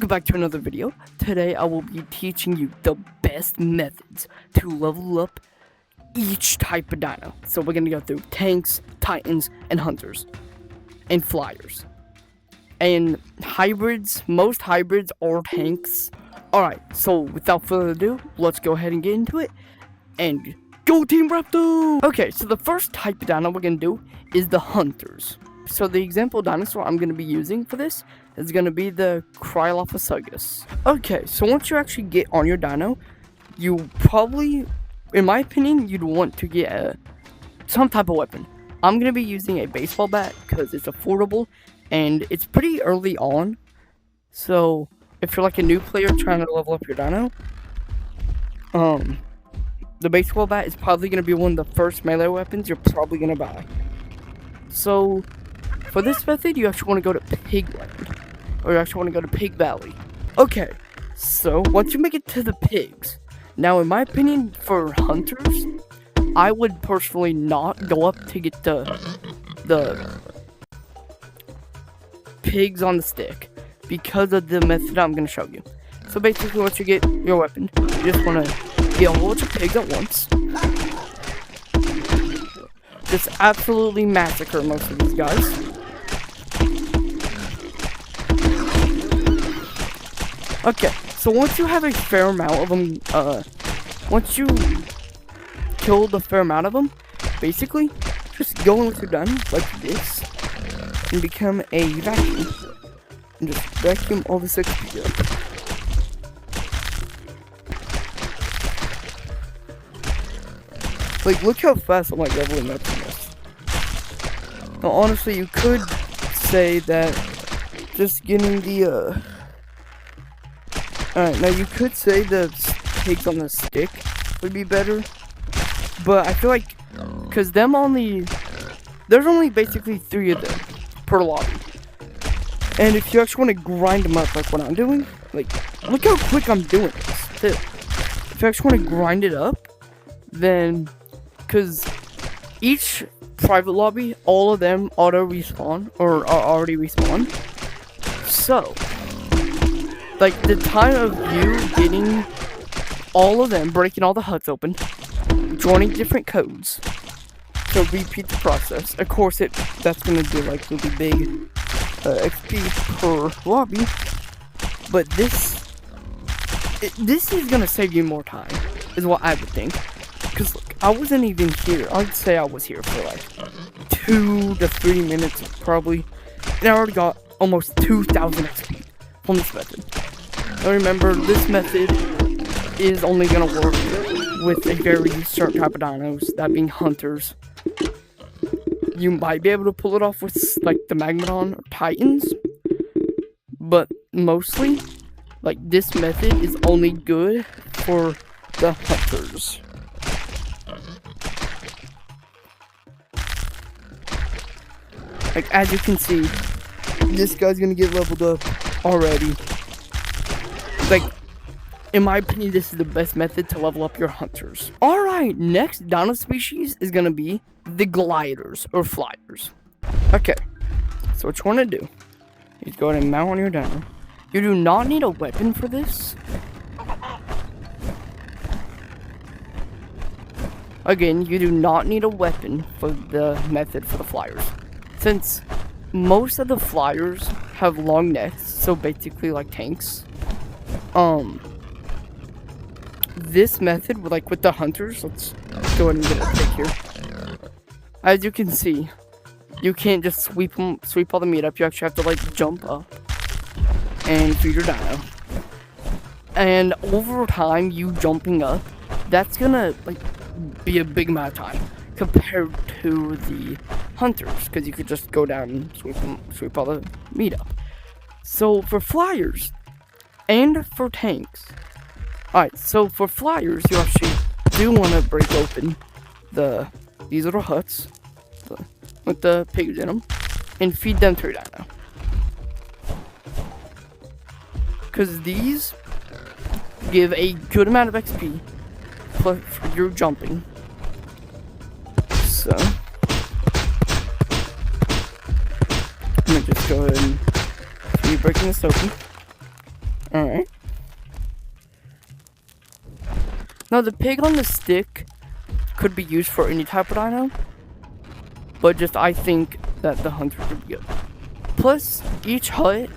Welcome back to another video. Today I will be teaching you the best methods to level up each type of dino. So we're going to go through tanks, titans, and hunters, and flyers. And hybrids, most hybrids are tanks. Alright, so without further ado, let's go ahead and get into it. And go Team Raptor! Okay, so the first type of dino we're going to do is the hunters. So the example dinosaur I'm going to be using for this is going to be the Cryolophosaurus. Okay, so once you actually get on your dino, you probably, in my opinion, you'd want to get some type of weapon. I'm going to be using a baseball bat because it's affordable and it's pretty early on. So if you're like a new player trying to level up your dino, the baseball bat is probably going to be one of the first melee weapons you're probably going to buy. So for this method, you actually want to go to Pigland, or you actually want to go to Pig Valley. Okay, so once you make it to the pigs, now in my opinion, for hunters, I would personally not go up to get the pigs on the stick, because of the method I'm going to show you. So basically, once you get your weapon, you just want to get a whole bunch of pigs at once. Just absolutely massacre most of these guys. Okay, so once you have a fair amount of them, once you kill the fair amount of them, basically, just go in with your gun, like this, and become a vacuum. And just vacuum all this XP up. Like, look how fast I'm, like, leveling up in this. Now, honestly, you could say that just getting the, Alright, now you could say the pigs on the stick would be better, but I feel like, because there's only basically 3 of them per lobby, and if you actually want to grind them up like what I'm doing, like, look how quick I'm doing this, too. If you actually want to grind it up, then, because each private lobby, all of them auto-respawn, or are already respawned, so like, the time of you getting all of them, breaking all the huts open, joining different codes, to repeat the process. Of course, that's going to be, like, really big XP per lobby, but this is going to save you more time, is what I would think. Because, look, I wasn't even here. I'd say I was here for, like, 2 to 3 minutes, probably, and I already got almost 2,000 XP from this method. Now remember, this method is only going to work with a very certain type of dinos, that being hunters. You might be able to pull it off with, like, the Magmadon or Titans, but mostly, like, this method is only good for the hunters. Like, as you can see, this guy's going to get leveled up already. Like, in my opinion, this is the best method to level up your hunters. Alright, next dino species is going to be the gliders, or flyers. Okay, so what you want to do is go ahead and mount on your dino. You do not need a weapon for this. Again, you do not need a weapon for the method for the flyers, since most of the flyers have long necks, so basically like tanks. This method, like with the hunters, let's go ahead and get a pick here. As you can see, you can't just sweep all the meat up. You actually have to, like, jump up and feed your dino. And over time, you jumping up, that's gonna, like, be a big amount of time compared to the hunters, because you could just go down and sweep all the meat up. So for flyers and for tanks, alright, so for flyers, you actually do want to break open these little huts with the pigs in them and feed them to your dino, because these give a good amount of XP for your jumping. So I'm gonna just go ahead and keep breaking this open. Alright. Now the pig on the stick could be used for any type of dino, but just I think that the hunter would be good. Plus, each hut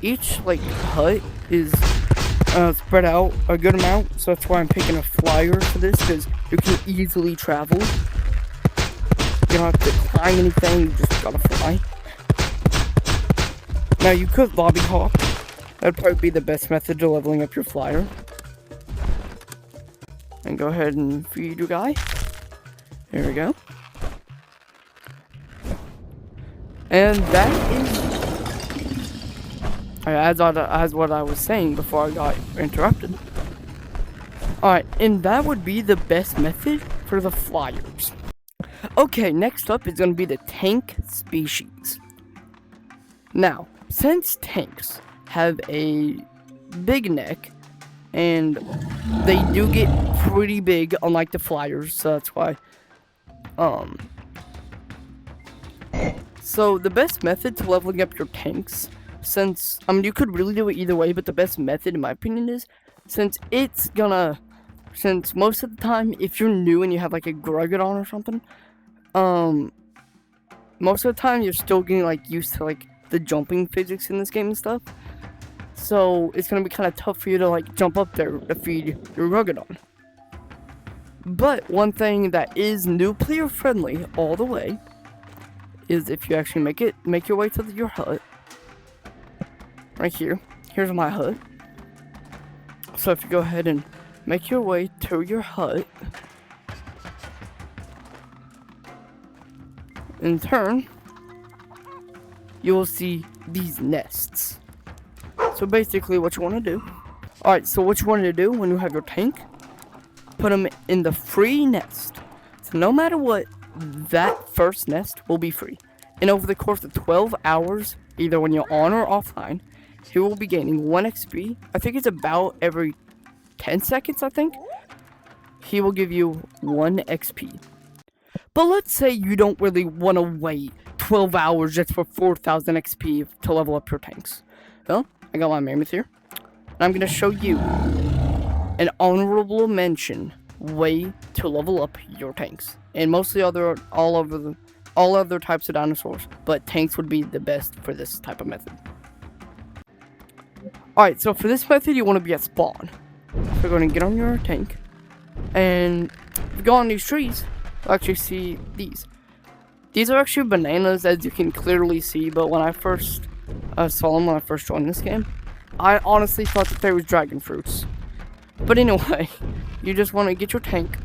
is spread out a good amount, so that's why I'm picking a flyer for this, because you can easily travel. You don't have to climb anything, you just gotta fly. Now you could lobby hop. That'd probably be the best method to leveling up your flyer. And go ahead and feed your guy. There we go. And that is as what I was saying before I got interrupted. Alright, and that would be the best method for the flyers. Okay, next up is going to be the tank species. Now, since tanks have a big neck, and they do get pretty big, unlike the flyers, so that's why, so the best method to leveling up your tanks, since, you could really do it either way, but the best method, in my opinion, is, since most of the time, if you're new and you have, like, a Grugadon or something, most of the time, you're still getting, like, used to, like, the jumping physics in this game and stuff, so it's gonna be kind of tough for you to, like, jump up there to feed your Grugadon. But one thing that is new player friendly all the way is if you actually make your way to your hut. Right here. Here's my hut. So if you go ahead and make your way to your hut, in turn, you will see these nests. So basically what you want to do. Alright, so what you want to do when you have your tank, put them in the free nest. So no matter what, that first nest will be free. And over the course of 12 hours, either when you're on or offline, he will be gaining 1 XP. I think it's about every 10 seconds, I think. He will give you 1 XP. But let's say you don't really want to wait 12 hours just for 4,000 XP to level up your tanks. Well, I got my mammoth here. And I'm going to show you an honorable mention way to level up your tanks. And mostly all other types of dinosaurs. But tanks would be the best for this type of method. Alright, so for this method, you want to be at spawn. So you're going to get on your tank. And if you go on these trees, you'll actually see these. These are actually bananas, as you can clearly see. But when I first saw them when I first joined this game, I honestly thought that they were dragon fruits. But anyway, you just want to get your tank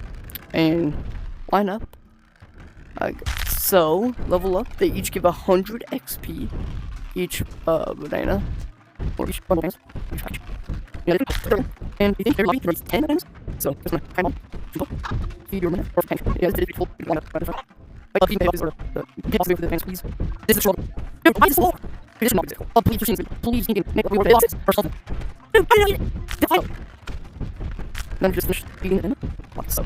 and line up. So, level up. They each give 100 XP. Each banana. Or each bundle of bananas. And you think everybody runs 10 bananas? So, just want to climb on. Feed your banana. Or tank. Yeah, this is full. Line up. Like, the bananas, please. This is trouble. Why is this floor? This is not good. Oh, please, please, make up your bosses or something. Dude, I didn't eat it. The final. Then just finish feeding it. Like so.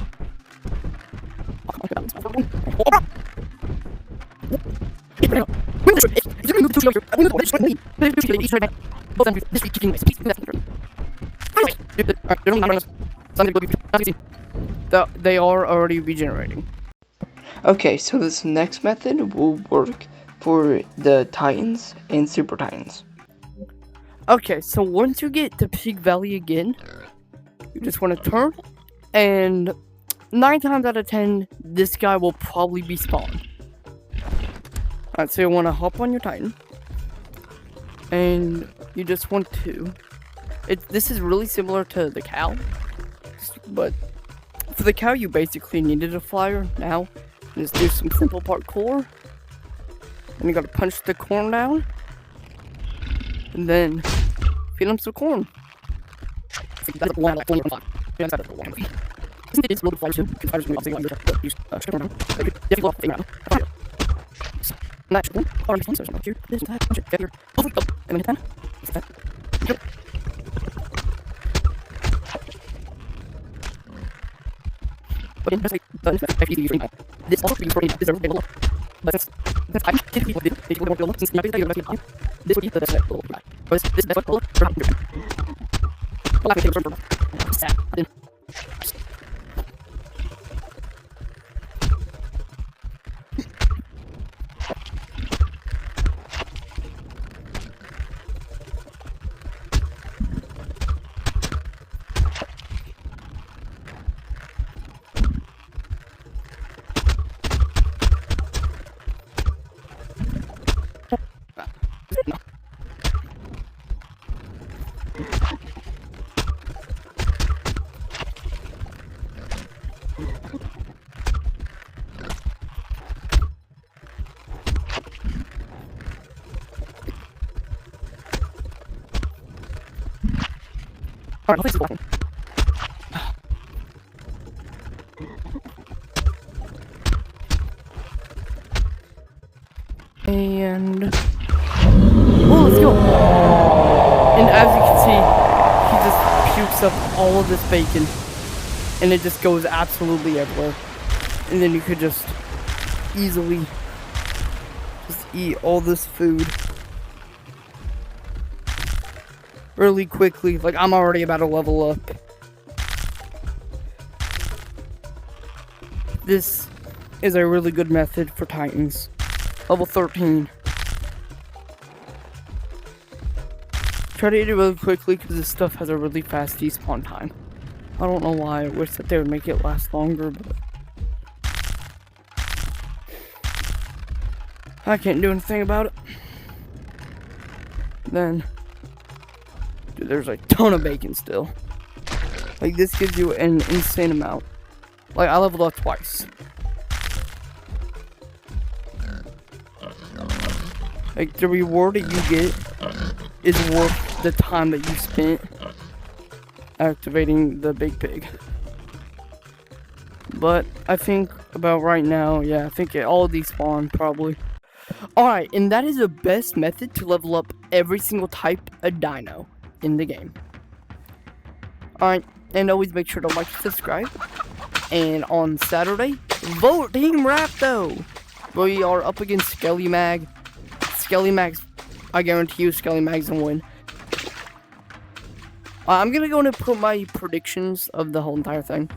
They are already regenerating. Okay, so this next method will work for the Titans and Super Titans. Okay, so once you get to Pig Valley again, you just want to turn, and 9 times out of 10, this guy will probably be spawned. Alright, so you want to hop on your Titan, and you just want to, this is really similar to the cow, but for the cow you basically needed a flyer. Now, just do some simple parkour, and you gotta punch the corn down, and then feed him some corn. That's one like 20 yeah, that's one. Isn't it really flyers too? Because flyers will obviously like use strip around. Yeah, you love thing around. Nice one. Alright, so it's not here. This is that. Punch it. Get here. Over the and then 10. It's that. Yep. But in this like done if you use right now. This also be for this are level up. But since I typically would do it would level up since you know this would be the best level up. But this is the best level up. Alright, hopefully it's blocking. And oh, let's go. And as you can see, he just pukes up all of this bacon, and it just goes absolutely everywhere. And then you could just easily just eat all this food really quickly. Like, I'm already about to level up. This is a really good method for Titans. Level 13. Try to eat it really quickly because this stuff has a really fast despawn time. I don't know why. I wish that they would make it last longer, but I can't do anything about it. Then, dude, there's a ton of bacon still. Like, this gives you an insane amount. Like, I leveled up twice. Like, the reward that you get is worth the time that you spent activating the big pig. But I think about right now, yeah, I think all of these spawn probably. Alright, and that is the best method to level up every single type of dino in the game. Alright, and always make sure to like and subscribe. And on Saturday, vote Team Rapto! We are up against Skelly Mag. Skelly Mag's, I guarantee you, Skelly Mag's gonna win. I'm gonna go and put my predictions of the whole entire thing.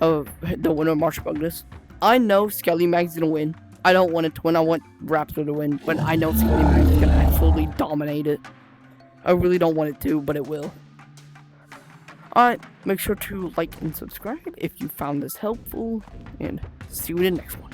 Of the winner of March Madness. I know Skelly Mag's gonna win. I don't want it to win. I want Raptor to win. But I know Skelly Mag's gonna absolutely dominate it. I really don't want it to, but it will. Alright, make sure to like and subscribe if you found this helpful. And see you in the next one.